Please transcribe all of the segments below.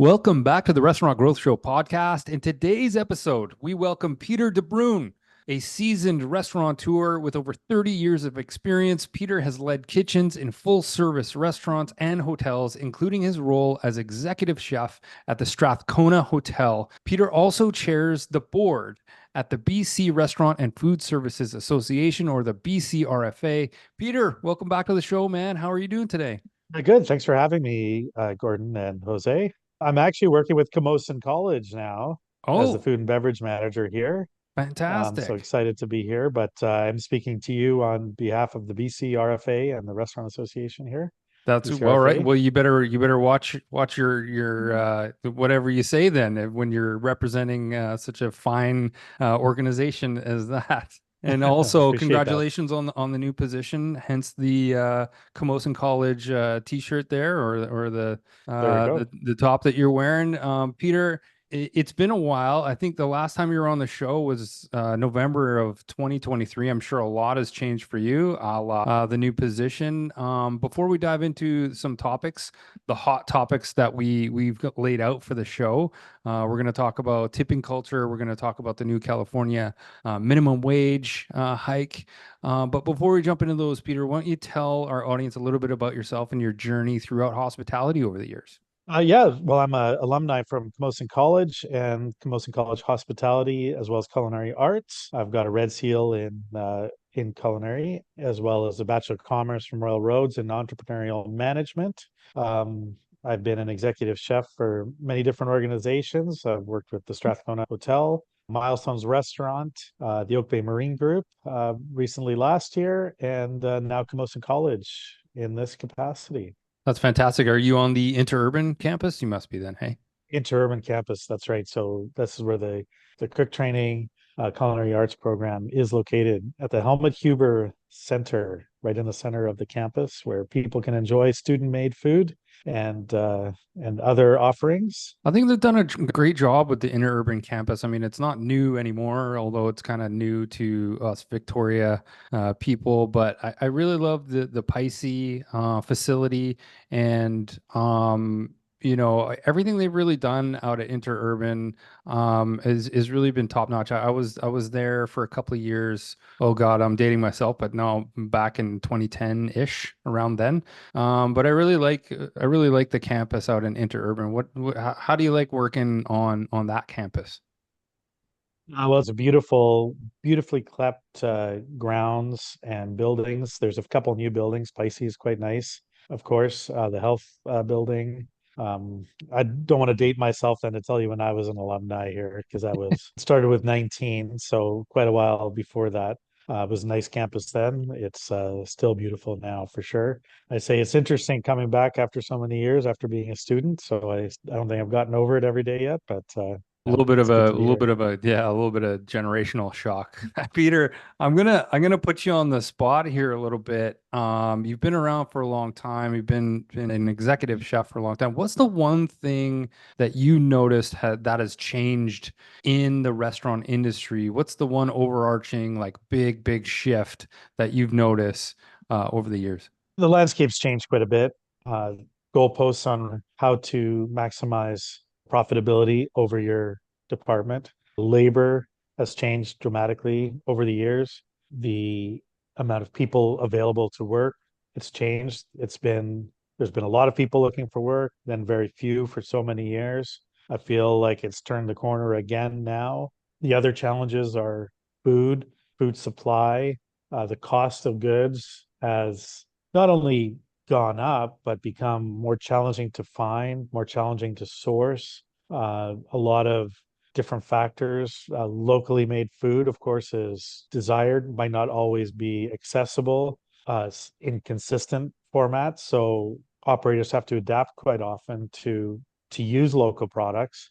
Welcome back to the Restaurant Growth Show podcast. In today's episode, we welcome Peter De Bruyn, a seasoned restaurateur with over 30 years of experience. Peter has led kitchens in full-service restaurants and hotels, including his role as executive chef at the Strathcona Hotel. Peter also chairs the board at the BC Restaurant and Food Services Association, or the BCRFA. Peter, welcome back to the show, man. How are you doing today? Good. Thanks for having me, Gordon and Jose. I'm actually working with Camosun College now as the Oh, food and beverage manager here. So fantastic. excited to be here, but I'm speaking to you on behalf of the BC RFA and the Restaurant Association here, That's well, right. BCRFA. Well, you better watch your whatever you say then when you're representing such a fine organization as that. And also, Appreciate that. congratulations on the new position. Hence the Camosun College T-shirt there, or There we go. the top that you're wearing, Peter. It's been a while. I think the last time you were on the show was November of 2023. I'm sure a lot has changed for you, the new position. Before we dive into some topics, the hot topics that we've laid out for the show, we're going to talk about tipping culture. We're going to talk about the new California minimum wage hike. But before we jump into those, Peter, why don't you tell our audience a little bit about yourself and your journey throughout hospitality over the years? Yeah, well, I'm a alumni from Camosun College and Camosun College Hospitality, as well as Culinary Arts. I've got a Red Seal in culinary, as well as a Bachelor of Commerce from Royal Roads in entrepreneurial management. Um, I've been an executive chef for many different organizations. I've worked with the Strathcona Hotel, Milestones Restaurant, the Oak Bay Marine Group, recently last year, and now Camosun College in this capacity. That's fantastic. Are you on the interurban campus? You must be then. Hey. Interurban campus. That's right. So this is where the cook training culinary arts program is located at the Helmut Huber Center, right in the center of the campus, where people can enjoy student-made food and other offerings. I think they've done a great job with the interurban campus. I mean, it's not new anymore, although it's kind of new to us Victoria people. But I really love the Pisces facility, and everything they've really done out at interurban is really been top notch. I was there for a couple of years. Oh God, I'm dating myself, but no, back in 2010-ish, around then. But I really like the campus out in interurban. How do you like working on that campus? Well, it's a beautifully kept grounds and buildings. There's a couple new buildings. Pisces is quite nice, of course. The health building. I don't want to date myself then to tell you when I was an alumni here because I was started with 19, so quite a while before that. It was a nice campus then. It's still beautiful now for sure. I say it's interesting coming back after so many years after being a student. So I don't think I've gotten over it every day yet, but A little bit of it's good a to be little here. bit of a yeah, a little bit of generational shock. Peter, I'm gonna put you on the spot here a little bit. You've been around for a long time. You've been an executive chef for a long time. What's the one thing that you noticed that has changed in the restaurant industry? What's the one overarching like big shift that you've noticed over the years? The landscape's changed quite a bit. Uh, Goalposts on how to maximize profitability over your department. Labor has changed dramatically over the years. The amount of people available to work, it's changed. There's been a lot of people looking for work, then very few for so many years. I feel like it's turned the corner again now. The other challenges are food supply, the cost of goods has not only gone up, but become more challenging to find, more challenging to source. A lot of different factors. Locally made food, of course, is desired, might not always be accessible in consistent formats. So operators have to adapt quite often to use local products,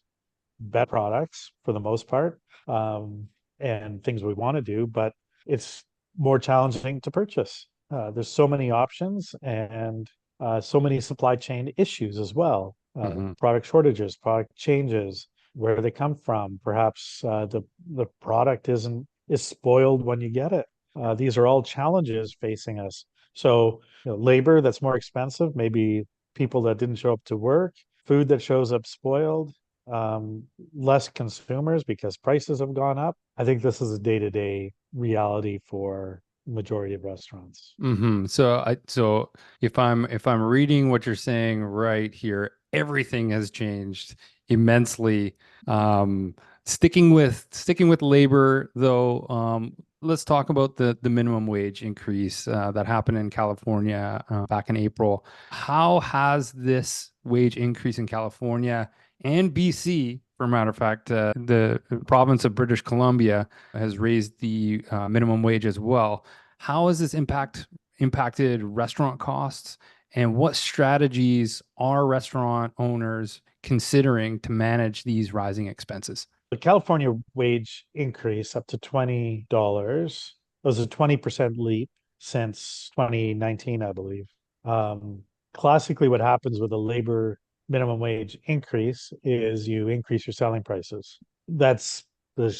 better products for the most part, and things we want to do, but it's more challenging to purchase. There's so many options and so many supply chain issues as well. Hmm. Product shortages, product changes, where they come from. Perhaps the product is spoiled when you get it. These are all challenges facing us. So, labor that's more expensive, maybe people that didn't show up to work, food that shows up spoiled, less consumers because prices have gone up. I think this is a day-to-day reality for majority of restaurants. So if I'm reading what you're saying right here, everything has changed immensely. Um, sticking with labor though, let's talk about the minimum wage increase that happened in California back in April. How has this wage increase in California and BC, for a matter of fact, the province of British Columbia has raised the minimum wage as well. How has this impacted restaurant costs, and what strategies are restaurant owners considering to manage these rising expenses? The California wage increase up to $20 was a 20% leap since 2019, I believe. Um, Classically, what happens with a labor minimum wage increase is you increase your selling prices. That's the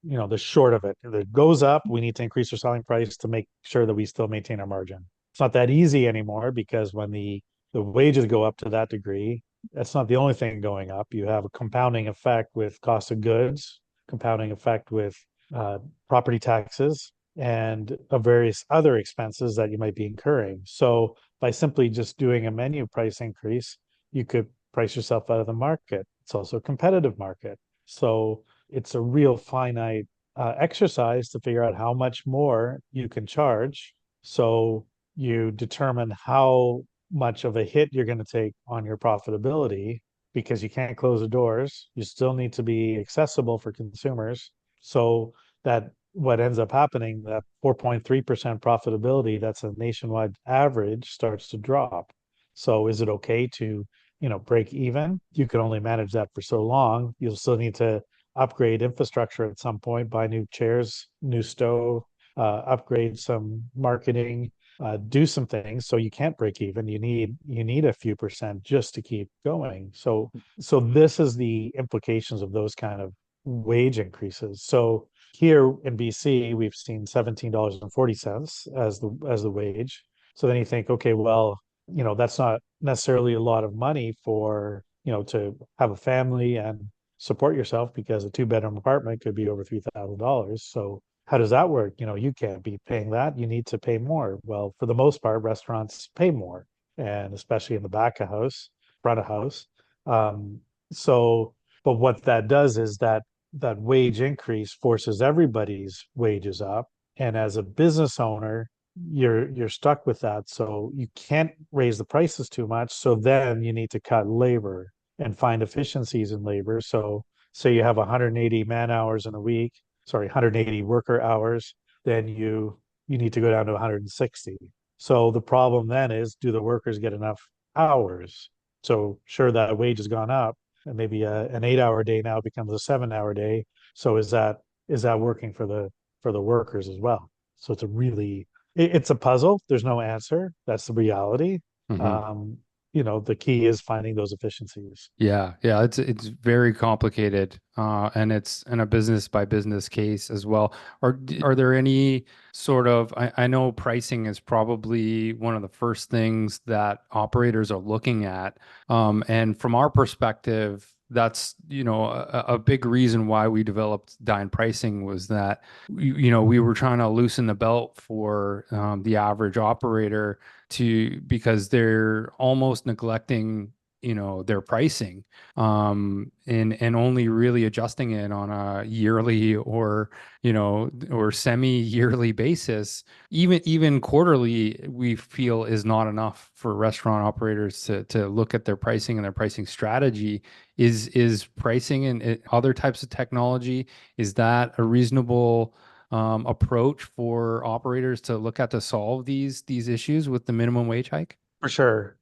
the short of it. If it goes up, we need to increase our selling price to make sure that we still maintain our margin. It's not that easy anymore because when the wages go up to that degree, that's not the only thing going up. You have a compounding effect with cost of goods, compounding effect with uh, property taxes, and various other expenses that you might be incurring. So by simply just doing a menu price increase, you could price yourself out of the market. It's also a competitive market. So it's a real finite exercise to figure out how much more you can charge. So you determine how much of a hit you're going to take on your profitability because you can't close the doors. You still need to be accessible for consumers. So that what ends up happening, that 4.3% profitability, that's a nationwide average, starts to drop. So is it okay to, break even? You can only manage that for so long. You'll still need to upgrade infrastructure at some point, buy new chairs, new stove, upgrade some marketing, do some things. So you can't break even. You need a few percent just to keep going. So this is the implications of those kind of wage increases. So here in BC, we've seen $17.40 as the wage. So then you think, okay, well, that's not necessarily a lot of money for, to have a family and support yourself because a two-bedroom apartment could be over $3,000. So how does that work? You can't be paying that. You need to pay more. Well, for the most part, restaurants pay more, and especially in the back of house, front of house. Um, so, but what that does is that wage increase forces everybody's wages up, and as a business owner, you're stuck with that. So you can't raise the prices too much. So then you need to cut labor and find efficiencies in labor. So say you have 180 man hours in a week, sorry, 180 worker hours, then you need to go down to 160. So the problem then is, do the workers get enough hours? So sure, that wage has gone up, and maybe an 8-hour day now becomes a 7-hour day. So is that working for the workers as well? So it's a puzzle. There's no answer. That's the reality. Mhm. Um, the key is finding those efficiencies. Yeah, it's very complicated, and it's in a business by business case as well. Are there any sort of, I know pricing is probably one of the first things that operators are looking at, and from our perspective, that's a big reason why we developed Dine Pricing was that we were trying to loosen the belt for the average operator because they're almost neglecting their pricing and only really adjusting it on a yearly or semi-yearly basis. Even quarterly we feel is not enough for restaurant operators to look at their pricing and their pricing strategy. Is pricing and other types of technology, is that a reasonable approach for operators to look at to solve these issues with the minimum wage hike? For sure.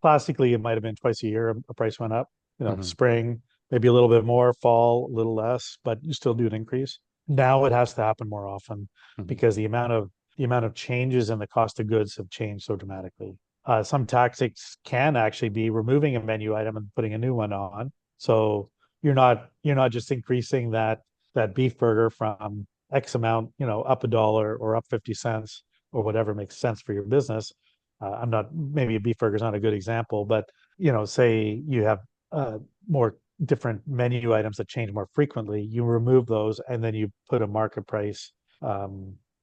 Classically, it might have been twice a year a price went up. Hmm. Spring, maybe a little bit more, fall, a little less, but you still do an increase. Now it has to happen more often Hmm. because the amount of changes in the cost of goods have changed so dramatically. Some tactics can actually be removing a menu item and putting a new one on. So you're not just increasing that beef burger from X amount, up $1 or up 50 cents or whatever makes sense for your business. I'm not, maybe a beef burger is not a good example, but say you have more different menu items that change more frequently, you remove those and then you put a market price.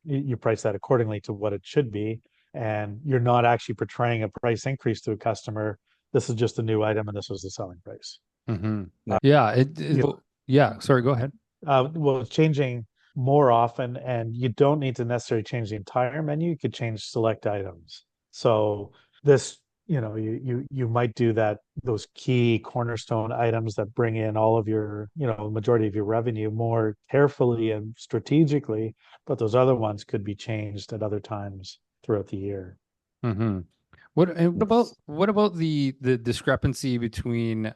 You price that accordingly to what it should be, and you're not actually portraying a price increase to a customer. This is just a new item, and this was the selling price. Mm-hmm. Yeah. Yeah. Yeah. Yeah. Sorry, go ahead. Well, it's changing more often, and you don't need to necessarily change the entire menu. You could change select items. So this, you might do that, those key cornerstone items that bring in all of your, majority of your revenue more carefully and strategically, but those other ones could be changed at other times throughout the year. Mm-hmm. What about the discrepancy between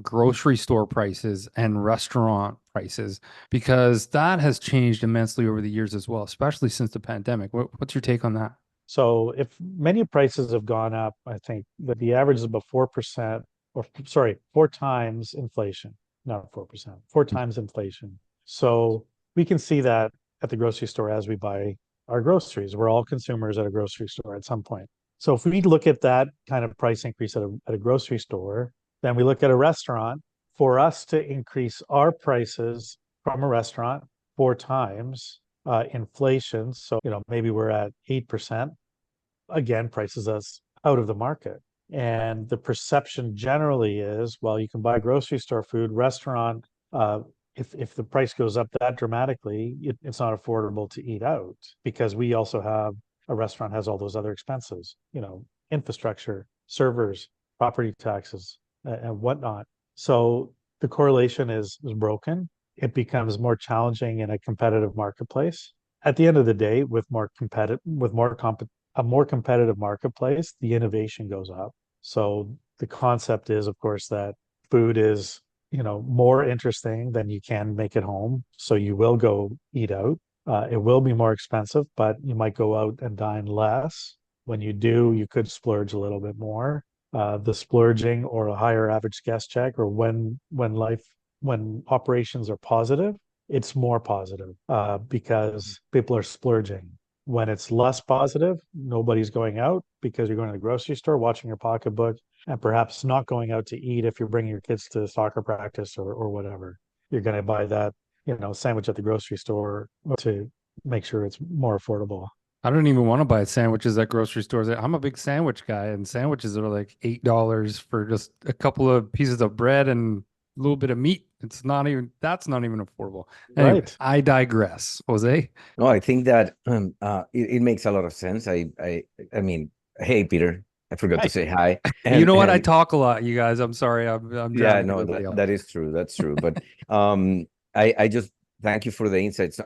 grocery store prices and restaurant prices? Because that has changed immensely over the years as well, especially since the pandemic. What's your take on that? So if menu prices have gone up, I think that the average is about 4%, or sorry, 4 times inflation, not 4%, 4 times inflation. So we can see that at the grocery store as we buy our groceries. We're all consumers at a grocery store at some point. So if we look at that kind of price increase at a grocery store, then we look at a restaurant. For us to increase our prices from a restaurant 4 times inflation, so maybe we're at 8%, again, prices us out of the market. And the perception generally is, well, you can buy grocery store food, restaurant. If the price goes up that dramatically, it's not affordable to eat out, because we also have, a restaurant has all those other expenses, infrastructure, servers, property taxes, and whatnot. So the correlation is broken. It becomes more challenging in a competitive marketplace. At the end of the day, with a more competitive marketplace, the innovation goes up. So the concept is, of course, that food is, more interesting than you can make at home. So you will go eat out. It will be more expensive, but you might go out and dine less. When you do, you could splurge a little bit more. The splurging or a higher average guest check, or when operations are positive, it's more positive because people are splurging. When it's less positive, nobody's going out because you're going to the grocery store, watching your pocketbook, and perhaps not going out to eat if you're bringing your kids to soccer practice or whatever. You're going to buy that, sandwich at the grocery store to make sure it's more affordable. I don't even want to buy sandwiches at grocery stores. I'm a big sandwich guy, and sandwiches are like $8 for just a couple of pieces of bread and a little bit of meat. That's not even affordable. Anyway, Right. I digress. Jose? No, I think that it makes a lot of sense. I mean, hey, Peter, I forgot to say hi. You know what? I And talk a lot, you guys. I'm sorry. I'm yeah, drowning no, everybody else. that is true. That's true. But I just thank you for the insights.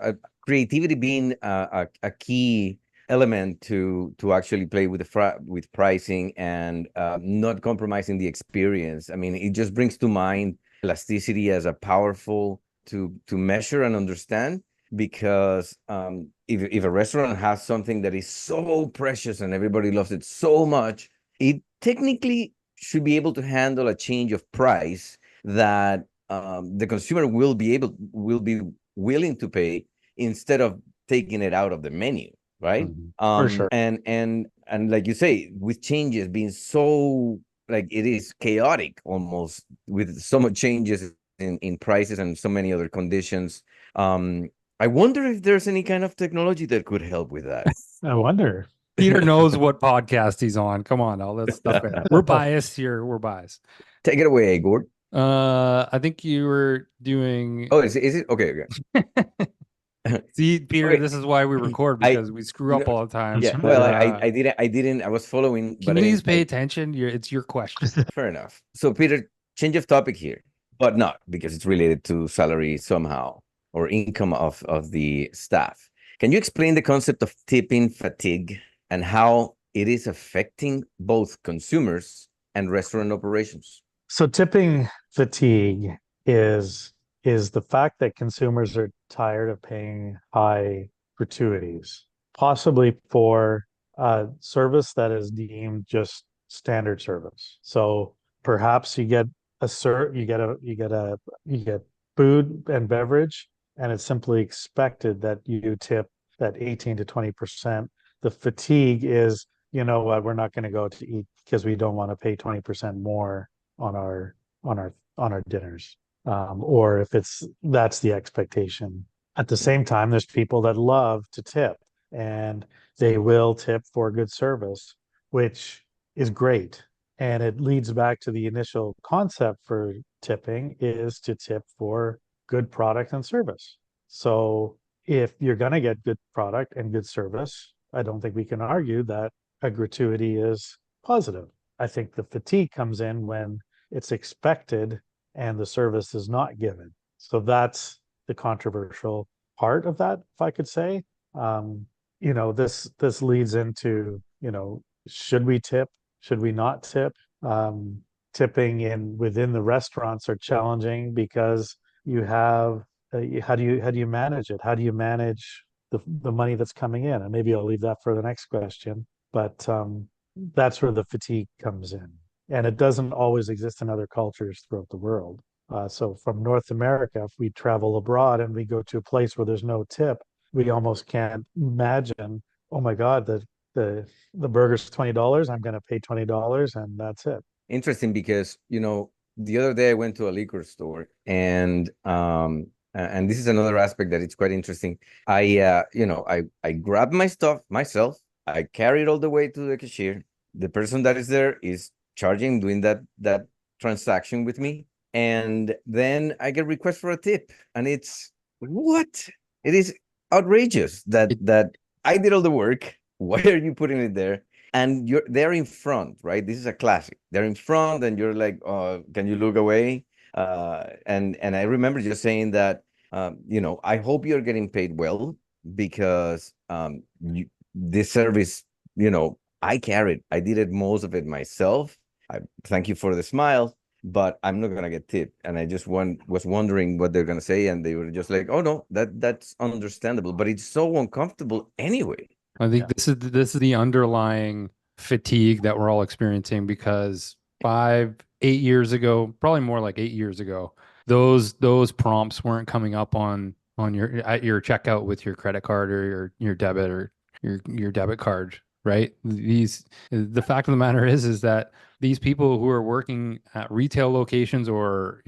Creativity being a key element to actually play with with pricing and not compromising the experience. I mean, it just brings to mind elasticity as a powerful to measure and understand, because if a restaurant has something that is so precious and everybody loves it so much, it technically should be able to handle a change of price that the consumer will be willing to pay, instead of taking it out of the menu, right? For sure. And like you say, with changes being so, like, it is chaotic almost, with so much changes in prices and so many other conditions. I wonder if there's any kind of technology that could help with that. I wonder. Peter knows what podcast he's on. Come on now. Let's stop it. We're biased here. We're biased. Take it away, Gord. I think you were doing. Oh, is it okay? See, Peter, Okay. this is why we record, because we screw up all the time. Yeah, That's well, right. I didn't, I was following, Can but you please pay attention? It's your question. fair enough. So, Peter, change of topic here, but not because it's related to salary somehow, or income of the staff. Can you explain the concept of tipping fatigue and how it is affecting both consumers and restaurant operations? So tipping fatigue is the fact that consumers are tired of paying high gratuities, possibly for a service that is deemed just standard service. So perhaps you get you get food and beverage, and it's simply expected that you tip that 18 to 20%. The fatigue is, you know what, we're not going to go to eat because we don't want to pay 20% more on our on our dinners, or if that's the expectation. At the same time, there's people that love to tip, and they will tip for good service, which is great. And it leads back to the initial concept for tipping is to tip for good product and service. So if you're going to get good product and good service, I don't think we can argue that a gratuity is positive. I think the fatigue comes in when it's expected and the service is not given. So that's the controversial part of that, if I could say. This leads into, should we tip? Should we not tip? Tipping within the restaurants are challenging because you have how do you manage it? How do you manage the money that's coming in? And maybe I'll leave that for the next question. But that's where the fatigue comes in, and it doesn't always exist in other cultures throughout the world. So from North America, if we travel abroad and we go to a place where there's no tip, we almost can't imagine, oh my God, the burger's $20. I'm going to pay $20 and that's it. Interesting, because the other day I went to a liquor store, and this is another aspect that it's quite interesting. I grabbed my stuff myself. I carry it all the way to the cashier. The person that is there is charging, doing that transaction with me, and then I get requests for a tip, and it's what? It is outrageous that I did all the work. Why are you putting it there? And they're in front, right? This is a classic. They're in front, and you're like, "Oh, can you look away?" And I remember just saying that, I hope you're getting paid well, because this service, I carried. I did it, most of it myself. I thank you for the smile, but I'm not gonna get tipped. And I just was wondering what they're gonna say, and they were just like, "Oh no, that's understandable," but it's so uncomfortable anyway. I think this is the underlying fatigue that we're all experiencing, because 8 years ago, probably more like 8 years ago, those prompts weren't coming up on at your checkout with your credit card or your debit or your debit card, right? The fact of the matter is that these people who are working at retail locations or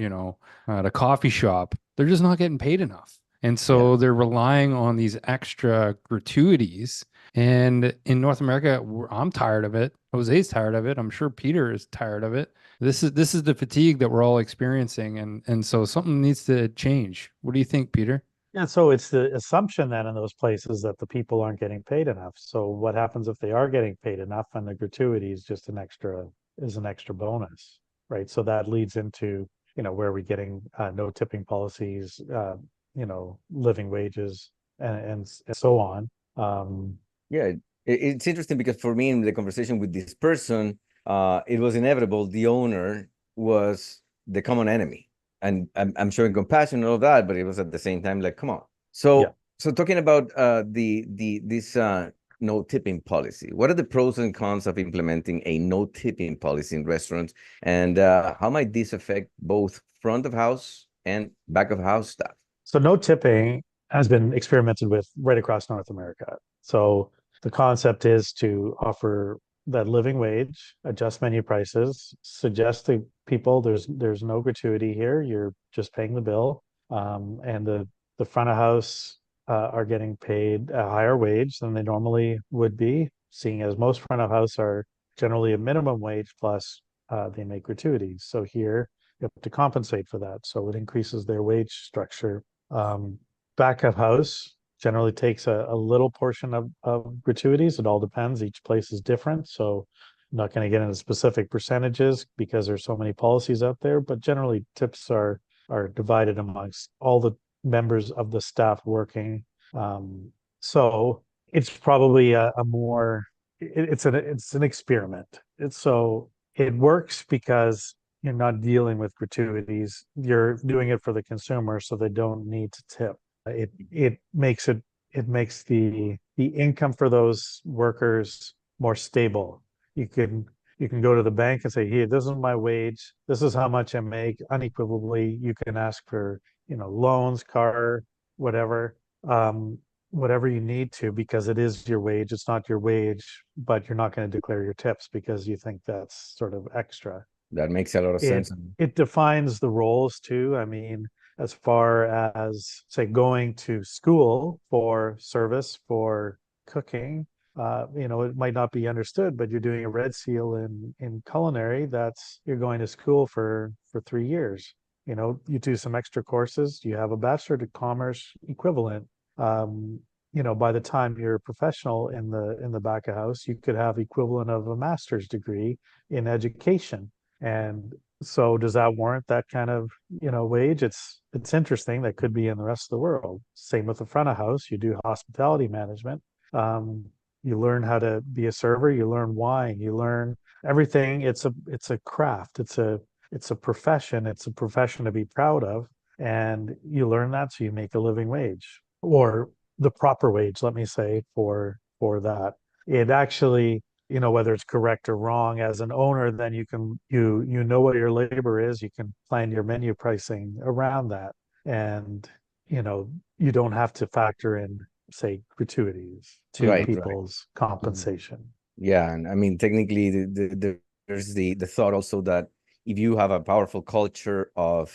at a coffee shop, they're just not getting paid enough. And so they're relying on these extra gratuities. And in North America, I'm tired of it. Jose's tired of it. I'm sure Peter is tired of it. This is the fatigue that we're all experiencing. And so something needs to change. What do you think, Peter? Yeah, so it's the assumption then in those places that the people aren't getting paid enough. So what happens if they are getting paid enough and the gratuity is just an extra bonus, right? So that leads into, where are we getting no tipping policies, living wages and so on. Yeah, it's interesting, because for me, in the conversation with this person, it was inevitable. The owner was the common enemy, and I'm showing compassion and all that, but it was at the same time like, come on. So talking about this no tipping policy, what are the pros and cons of implementing a no tipping policy in restaurants, and how might this affect both front of house and back of house staff? So no tipping has been experimented with right across North America. So the concept is to offer that living wage, adjust menu prices, suggest to people there's no gratuity here, you're just paying the bill, and the front of house are getting paid a higher wage than they normally would be, seeing as most front of house are generally a minimum wage plus they make gratuities. So here you have to compensate for that, so it increases their wage structure. Back of house generally takes a little portion of gratuities. It all depends. Each place is different. So I'm not going to get into specific percentages because there's so many policies out there, but generally tips are divided amongst all the members of the staff working. So it's probably it's an experiment. It works because you're not dealing with gratuities. You're doing it for the consumer, so they don't need to tip. It makes the income for those workers more stable. You can go to the bank and say, here, this is my wage. This is how much I make. Unequivocally, you can ask for, loans, car, whatever, whatever you need to, because it is your wage. It's not your wage, but you're not going to declare your tips because you think that's sort of extra. That makes a lot of it sense. it defines the roles too. I mean, as far as say going to school for service for cooking, it might not be understood, but you're doing a red seal in culinary. That's you're going to school for 3 years. You do some extra courses. You have a bachelor of commerce equivalent. Um, by the time you're a professional in the back of house, you could have equivalent of a master's degree in education. And so does that warrant that kind of, wage? It's interesting. That could be in the rest of the world. Same with the front of house. You do hospitality management. Um, you learn how to be a server, you learn wine, you learn everything. It's a craft. It's a profession. It's a profession to be proud of. And you learn that so you make a living wage or the proper wage, let me say, for that. It actually, whether it's correct or wrong as an owner, then you know what your labor is, you can plan your menu pricing around that. And you don't have to factor in, say, gratuities to Right, right. people's compensation. Yeah, and I mean, technically, there's the thought also that if you have a powerful culture of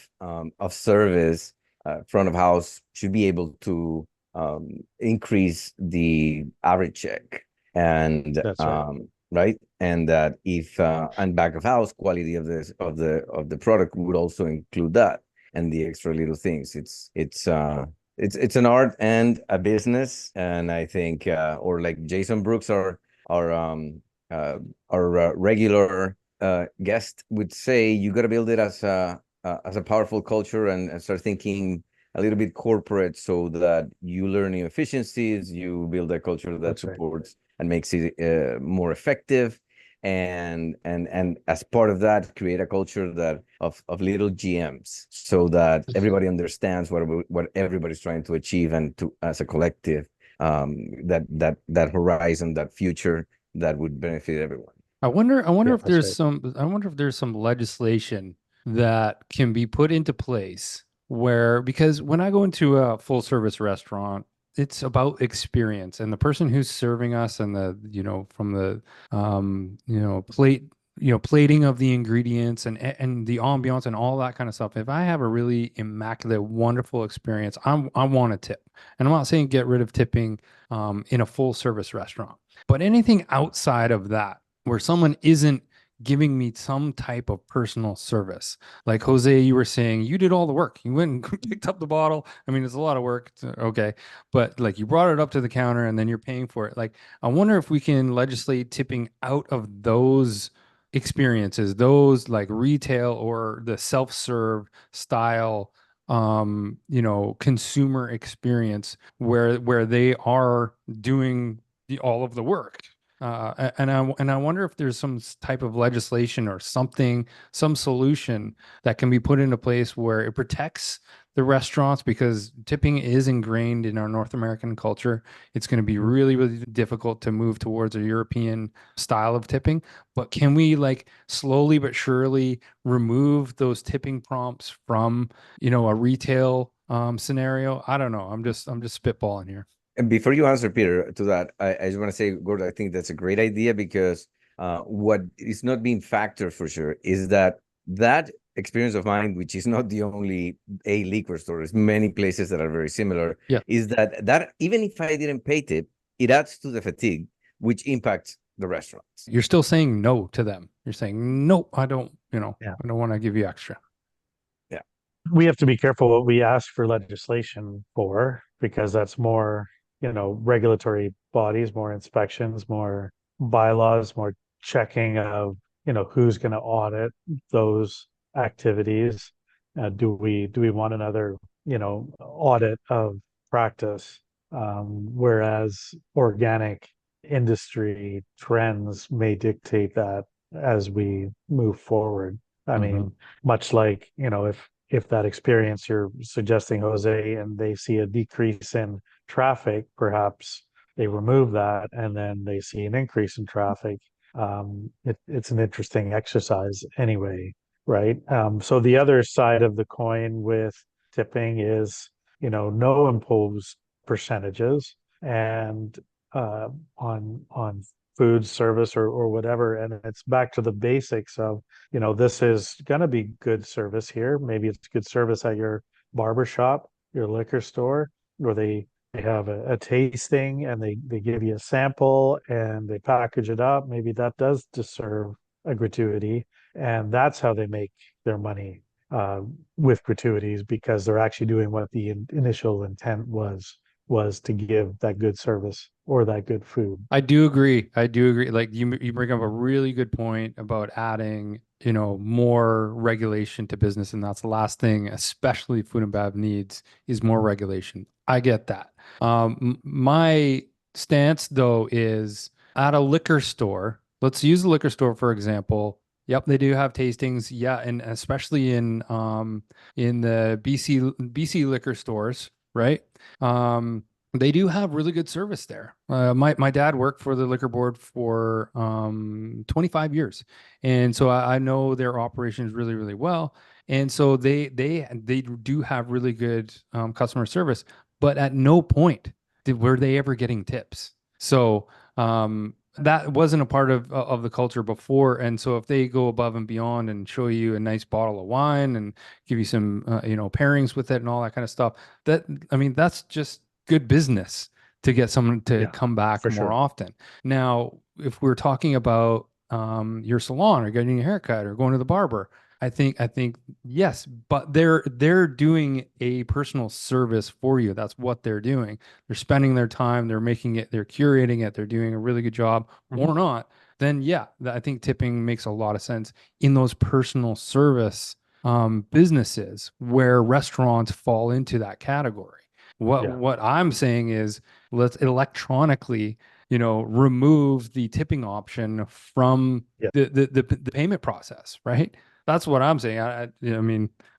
service, front of house should be able to increase the average check, and That's right. right, and that if and back of house quality of the product would also include that and the extra little things. It's an art and a business, and I think or like Jason Brooks, our regular guest would say, you got to build it as a powerful culture and start thinking a little bit corporate so that you learn new efficiencies, you build a culture that That's right. supports and makes it more effective, and as part of that, create a culture that of little GMs so that everybody understands what everybody's trying to achieve, and to as a collective, that horizon, that future that would benefit everyone. I wonder Yeah, if that's there's right. some legislation that can be put into place where, because when I go into a full service restaurant, it's about experience, and the person who's serving us, and from the plating of the ingredients, and the ambiance and all that kind of stuff. If I have a really immaculate, wonderful experience, I want a tip. And I'm not saying get rid of tipping in a full service restaurant, but anything outside of that, where someone isn't giving me some type of personal service. Like Jose, you were saying you did all the work. You went and picked up the bottle. I mean, it's a lot of work. Okay. But like, you brought it up to the counter and then you're paying for it. Like, I wonder if we can legislate tipping out of those experiences, those like retail or the self-serve style consumer experience, where they are doing all of the work. And I wonder if there's some type of legislation or something, some solution that can be put into place where it protects the restaurants, because tipping is ingrained in our North American culture. It's going to be really, really difficult to move towards a European style of tipping. But can we, like, slowly but surely remove those tipping prompts from, a retail scenario? I don't know. I'm just spitballing here. And before you answer, Peter, to that, I just want to say, Gordon, I think that's a great idea, because what is not being factored for sure is that experience of mine, which is not the only a liquor store, there's many places that are very similar, Yeah. is that even if I didn't pay tip, it adds to the fatigue, which impacts the restaurants. You're still saying no to them. You're saying, nope, I don't, Yeah. I don't want to give you extra. Yeah. We have to be careful what we ask for legislation for, because that's more, regulatory bodies, more inspections, more bylaws, more checking of, who's going to audit those activities. Do we want another, audit of practice? Whereas organic industry trends may dictate that as we move forward. I mean, much like, if that experience you're suggesting, Jose, and they see a decrease in traffic, perhaps they remove that and then they see an increase in traffic. It's an interesting exercise anyway, right? So the other side of the coin with tipping is, no imposed percentages, and on food service or whatever. And it's back to the basics of, this is going to be good service here. Maybe it's good service at your barber shop, your liquor store, where they have a tasting and they give you a sample and they package it up. Maybe that does deserve a gratuity. And that's how they make their money, with gratuities, because they're actually doing what the initial intent was to give that good service or that good food. I do agree. I do agree. Like you bring up a really good point about adding, more regulation to business. And that's the last thing, especially food and bev needs, is more regulation. I get that. My stance though is at a liquor store. Let's use the liquor store, for example. Yep, they do have tastings. Yeah, and especially in the BC liquor stores, right? They do have really good service there. My dad worked for the liquor board for 25 years, and so I know their operations really, really well. And so they do have really good customer service, but at no point were they ever getting tips. So that wasn't a part of the culture before. And so if they go above and beyond and show you a nice bottle of wine and give you some pairings with it and all that kind of stuff, that's just good business to get someone to come back more often. Now, if we're talking about your salon or getting a haircut or going to the barber, I think yes, but they're doing a personal service for you. That's what they're doing. They're spending their time, they're making it, they're curating it, they're doing a really good job, or not. Then yeah, I think tipping makes a lot of sense in those personal service businesses where restaurants fall into that category. What I'm saying is let's electronically, remove the tipping option from the payment process, right? That's what I'm saying.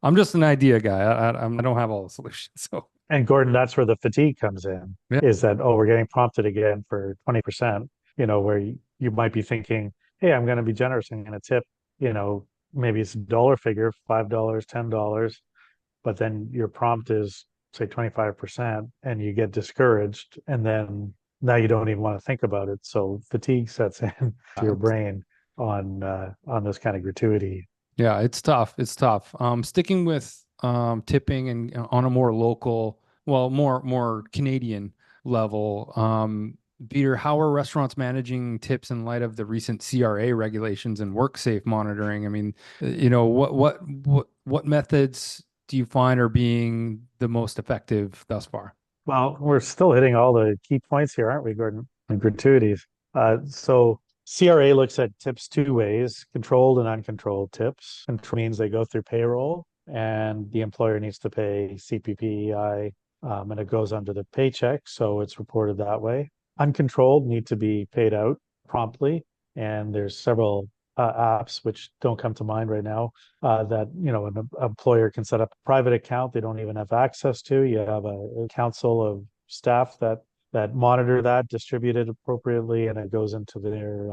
I'm just an idea guy. I don't have all the solutions. So, and Gordon, that's where the fatigue comes in, is that, we're getting prompted again for 20%, where you might be thinking, hey, I'm going to be generous and going to tip, maybe it's a dollar figure, $5, $10, but then your prompt is say 25% and you get discouraged, and then now you don't even want to think about it. So fatigue sets in to your brain on this kind of gratuity. Yeah, it's tough. It's tough. Sticking with tipping and on a more local, well, more Canadian level. Peter, how are restaurants managing tips in light of the recent CRA regulations and WorkSafe monitoring? I mean, what methods do you find are being the most effective thus far? Well, we're still hitting all the key points here, aren't we, Gordon? And gratuities. So CRA looks at tips two ways: controlled and uncontrolled tips. Control means they go through payroll and the employer needs to pay CPP, and it goes under the paycheck, so it's reported that way. Uncontrolled need to be paid out promptly, and there's several apps which don't come to mind right now, that an employer can set up a private account they don't even have access to. You have a council of staff that monitor that, distribute it appropriately, and it goes into their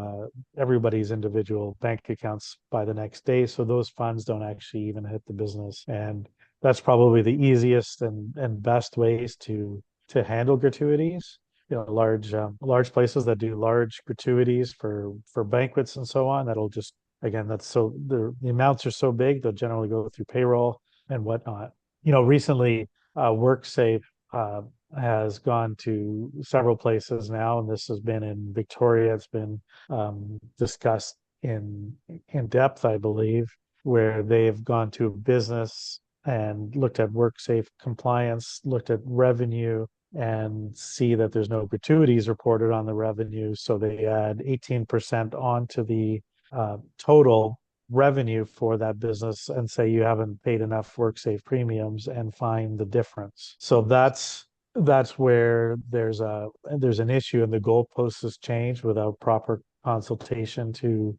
everybody's individual bank accounts by the next day. So those funds don't actually even hit the business, and that's probably the easiest and best ways to handle gratuities. Large places that do large gratuities for banquets and so on, that'll just, again, that's so the amounts are so big, they'll generally go through payroll and whatnot. Recently, WorkSafe has gone to several places now, and this has been in Victoria. It's been discussed in depth, I believe, where they've gone to a business and looked at WorkSafe compliance, looked at revenue, and see that there's no gratuities reported on the revenue. So they add 18% onto the total revenue for that business and say you haven't paid enough WorkSafe premiums, and find the difference. So that's where there's an issue, and the goalpost has changed without proper consultation to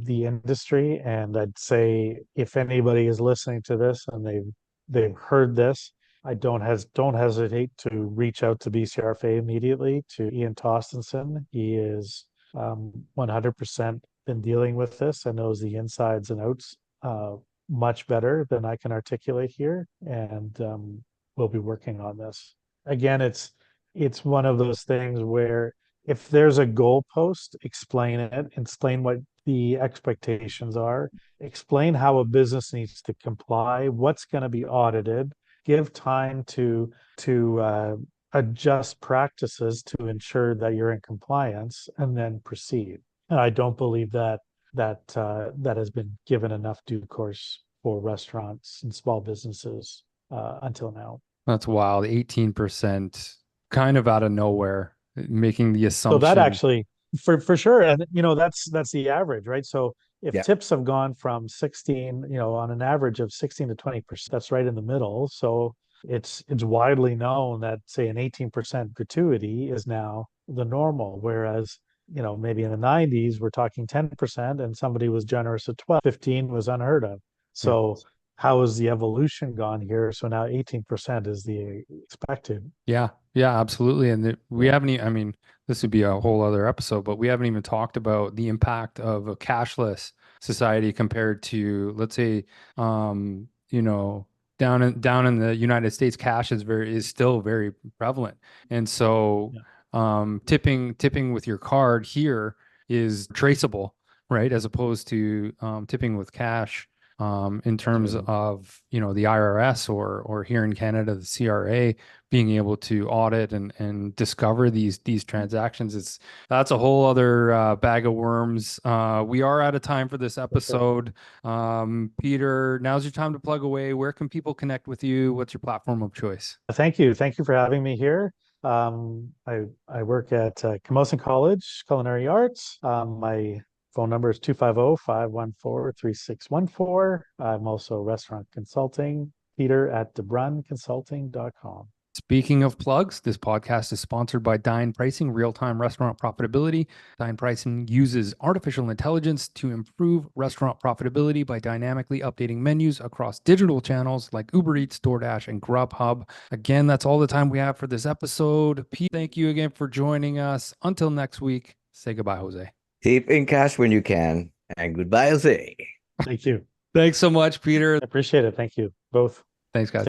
the industry. And I'd say if anybody is listening to this and they've heard this, I don't hesitate to reach out to BCRFA immediately, to Ian Tostenson. He is 100% been dealing with this and knows the insides and outs much better than I can articulate here, and we'll be working on this. Again, it's one of those things where if there's a goalpost, explain it, explain what the expectations are, explain how a business needs to comply, what's going to be audited, give time to adjust practices to ensure that you're in compliance, and then proceed. And I don't believe that has been given enough due course for restaurants and small businesses until now. That's wild. 18% kind of out of nowhere, making the So that assumption. actually, for sure, and that's the average, right? So if Yeah. tips have gone from 16, on an average of 16 to 20%, that's right in the middle. So it's widely known that, say, an 18% gratuity is now the normal, whereas maybe in the 90s we're talking 10% and somebody was generous at 12, 15 was unheard of. So how has the evolution gone here? So now 18% is the expected. Yeah, absolutely. And we haven't I mean, this would be a whole other episode, but we haven't even talked about the impact of a cashless society compared to, let's say, down in the United States, cash is still very prevalent. And so tipping with your card here is traceable, right? As opposed to tipping with cash. In terms of the IRS or here in Canada the CRA being able to audit and discover these transactions, that's a whole other bag of worms. We are out of time for this episode. Peter, now's your time to plug away. Where can people connect with you? What's your platform of choice? Thank you for having me here. I work at Camosun College Culinary Arts. My phone number is 250-514-3614. I'm also restaurant consulting, Peter at DeBruynConsulting.com. Speaking of plugs, this podcast is sponsored by Dine Pricing, real-time restaurant profitability. Dine Pricing uses artificial intelligence to improve restaurant profitability by dynamically updating menus across digital channels like Uber Eats, DoorDash, and Grubhub. Again, that's all the time we have for this episode. Pete, thank you again for joining us. Until next week, say goodbye, Jose. Tip in cash when you can, and goodbye, Jose. Thank you. Thanks so much, Peter. I appreciate it. Thank you both. Thanks, guys.